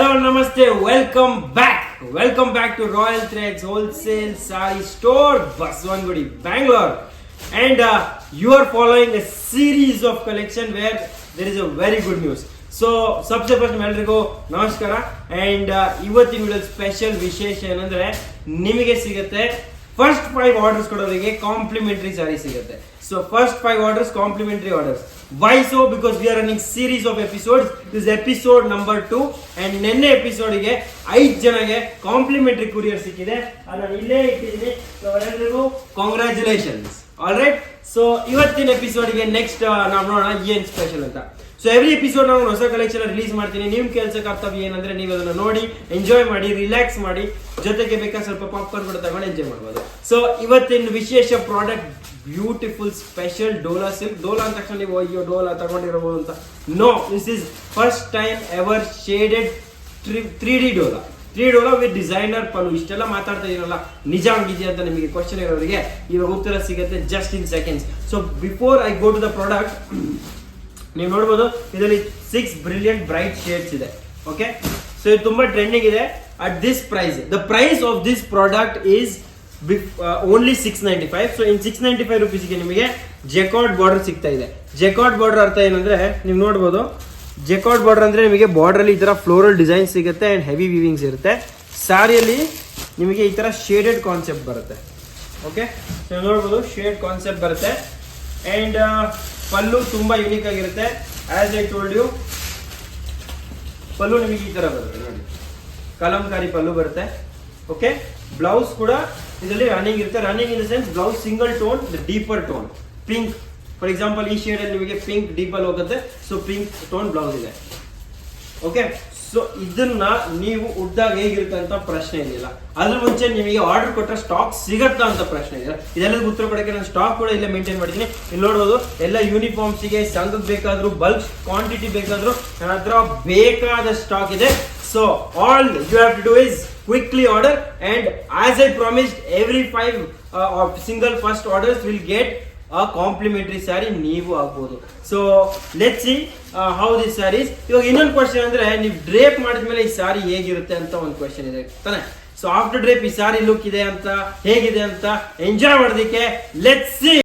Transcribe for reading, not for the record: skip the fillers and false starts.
Hello, Namaste, welcome back to Royal Threads Wholesale Saree Store, Baswangudi, Bangalore. And you are following a series of collection where there is a very good news. So, सबसे first ಎಲ್ಲರಿಗೂ ನಮಸ್ಕಾರ and ಇವತ್ತಿನ video special ವಿಶೇಷ ಏನಂದ್ರೆ ನಿಮಗೆ ಸಿಗುತ್ತೆ first 5 orders ಕೊಡೋರಿಗೆ complementary ಸಾರಿ ಸಿಗುತ್ತೆ. So first 5 orders complimentary orders. Why so? Because we are running series of episodes. This is episode number 2 and ನೆನ್ನೆ ಎಪಿಸೋಡ್ ಗೆ 5 ಜನಗೆ ಕಾಂಪ್ಲಿಮೆಂಟರಿ ಕೊರಿಯರ್ ಸಿಕ್ಕಿದೆ. ಅದನ್ನ ಇಲ್ಲೇ ಇಟ್ಟಿದ್ದೀನಿ. ಸೊ ಎಲ್ಲರಿಗೂ ಕಾಂಗ್ರಾಚುಲೇಷನ್ಸ್. All right. ಸೊ ಇವತ್ತಿನ ಎಪಿಸೋಡ್ ಗೆ ನೆಕ್ಸ್ಟ್ ನಾವು ನೋಡೋಣ ಏನ್ ಸ್ಪೆಷಲ್ ಅಂತ. ಸೊ ಎವ್ರಿ ಎಪಿಸೋಡ್ ನಾನು ಹೊಸ ಕಲೆಕ್ಷನ್ ರಿಲೀಸ್ ಮಾಡ್ತೀನಿ. ನಿಮ್ ಕೆಲಸ ಕರ್ತವ್ಯ ಏನಂದ್ರೆ ನೀವು ಅದನ್ನ ನೋಡಿ ಎಂಜಾಯ್ ಮಾಡಿ ರಿಲ್ಯಾಕ್ಸ್ ಮಾಡಿ, ಜೊತೆಗೆ ಬೇಕಾದ್ರೆ ಸ್ವಲ್ಪ ಪಾಪ್ಕಾರ್ನ್ ಕೂಡ ತಗೊಂಡು ಎಂಜಾಯ್ ಮಾಡ್ಬೋದು. ಸೊ ಇವತ್ತಿನ ವಿಶೇಷ product beautiful special Dola silk. Dola ಅಂತ ತಕ್ಷಣ ನೀವು ಅಯ್ಯೋ ಡೋಲಾ ತಗೊಂಡಿರಬಹುದು ಅಂತ. No, this is first time ever shaded 3D Dola. 3D Dola with designer pallu. ಇಷ್ಟೆಲ್ಲ ಮಾತಾಡ್ತಾ ಇದೀರಲ್ಲ, ನಿಜ ಹಂಗಿದೆಯಾ ಅಂತ ನಿಮಗೆ ಕ್ವಶನ್ ಇರೋರಿಗೆ ಇವಾಗ ಉತ್ತರ ಸಿಗುತ್ತೆ just in seconds. So before I go to the product, ನೀವು ನೋಡ್ಬೋದು ಇದರಲ್ಲಿ 6 ಬ್ರಿಲಿಯಂಟ್ ಬ್ರೈಟ್ ಶೇಡ್ಸ್ ಇದೆ. ಓಕೆ, ಸೊ ಇದು ತುಂಬಾ ಟ್ರೆಂಡಿಂಗ್ ಇದೆ. At this price, the price of this product is only 695. So in 695 ರುಪೀಸ್ಗೆ ನಿಮಗೆ ಜೆಕಾರ್ಡ್ ಬಾರ್ಡರ್ ಸಿಗ್ತಾ ಇದೆ. ಜೆಕಾರ್ಡ್ ಬಾರ್ಡರ್ ಅರ್ಥ ಏನಂದ್ರೆ ನೀವು ನೋಡ್ಬೋದು, ಜೆಕಾರ್ಡ್ ಬಾರ್ಡರ್ ಅಂದ್ರೆ ನಿಮಗೆ ಬಾರ್ಡರ್ ಅಲ್ಲಿ ಈ ತರ ಫ್ಲೋರಲ್ ಡಿಸೈನ್ ಸಿಗುತ್ತೆ ಅಂಡ್ ಹೆವಿ ವೀವಿಂಗ್ಸ್ ಇರುತ್ತೆ. ಸ್ಯಾರಿಯಲ್ಲಿ ನಿಮಗೆ ಈ ತರ ಶೇಡೆಡ್ ಕಾನ್ಸೆಪ್ಟ್ ಬರುತ್ತೆ. ಓಕೆ, ಸೊ ನೋಡ್ಬೋದು ಶೇಡ್ ಕಾನ್ಸೆಪ್ಟ್ ಬರುತ್ತೆ ಅಂಡ್ ಪಲ್ಲು ತುಂಬಾ ಯುನೀಕ್ ಆಗಿರುತ್ತೆ. ಆಸ್ ಐ ಟೋಲ್ಡ್ ಯು, ಪಲ್ಲು ನಿಮಗೆ ಈ ತರ ಬರುತ್ತೆ ನೋಡಿ, ಕಲಂಕಾರಿ ಪಲ್ಲು ಬರುತ್ತೆ. ಓಕೆ, ಬ್ಲೌಸ್ ಕೂಡ ಇದರಲ್ಲಿ ರನ್ನಿಂಗ್ ಇರುತ್ತೆ. Running in the sense blouse single tone, deeper tone pink. For example ಈ ಶೇಡ್ ಅಲ್ಲಿ ನಿಮಗೆ ಪಿಂಕ್ ಡೀಪಲ್ ಹೋಗುತ್ತೆ. ಸೊ ಪಿಂಕ್ ಟೋನ್ ಬ್ಲೌಸ್ ಇದೆ. ಓಕೆ, ಸೊ ಇದನ್ನ ನೀವು ಉಡ್ದಾಗ ಹೇಗಿರುತ್ತೆ ಅಂತ ಪ್ರಶ್ನೆ ಏನಿಲ್ಲ. ಅದ್ರ ಮುಂಚೆ ನಿಮಗೆ ಆರ್ಡರ್ ಕೊಟ್ಟರೆ ಸ್ಟಾಕ್ ಸಿಗತ್ತಾ ಅಂತ ಪ್ರಶ್ನೆ ಇದೆ. ಇದೆಲ್ಲದಕ್ಕೆ ಉತ್ತರ ಕೊಡಕ್ಕೆ ನಾನು ಸ್ಟಾಕ್ ಕೂಡ ಇಲ್ಲೇ ಮೇಂಟೈನ್ ಮಾಡಿದ್ದೀನಿ. ಇಲ್ಲಿ ನೋಡ್ಬೋದು ಎಲ್ಲ ಯೂನಿಫಾರ್ಮ್ಸಿಗೆ ಸಂಘಕ್ಕೆ ಬೇಕಾದ್ರೂ ಬಲ್ಕ್ ಕ್ವಾಂಟಿಟಿ ಬೇಕಾದ್ರೂ ನನ್ನ ಹತ್ರ ಬೇಕಾದ ಸ್ಟಾಕ್ ಇದೆ. So all you have to do is quickly order, and as I promised, every 5 single first orders will get a complimentary saree ನೀವು ಆಗ್ಬೋದು. So let's see how this saris. ಇವಾಗ ಇನ್ನೊಂದು ಕ್ವಶನ್ ಅಂದ್ರೆ, ನೀವು ಡ್ರೇಪ್ ಮಾಡಿದ್ಮೇಲೆ ಈ ಸಾರಿ ಹೇಗಿರುತ್ತೆ ಅಂತ ಒಂದು ಕ್ವಶನ್ ಇದೆ ತಾನೆ. ಸೊ ಆಫ್ಟರ್ ಡ್ರೇಪ್ ಈ ಸಾರಿ ಲುಕ್ ಇದೆ ಅಂತ ಹೇಗಿದೆ ಅಂತ ಎಂಜಾಯ್ ಮಾಡೋದಕ್ಕೆ ಲೆಟ್ಸ್ ಸಿ.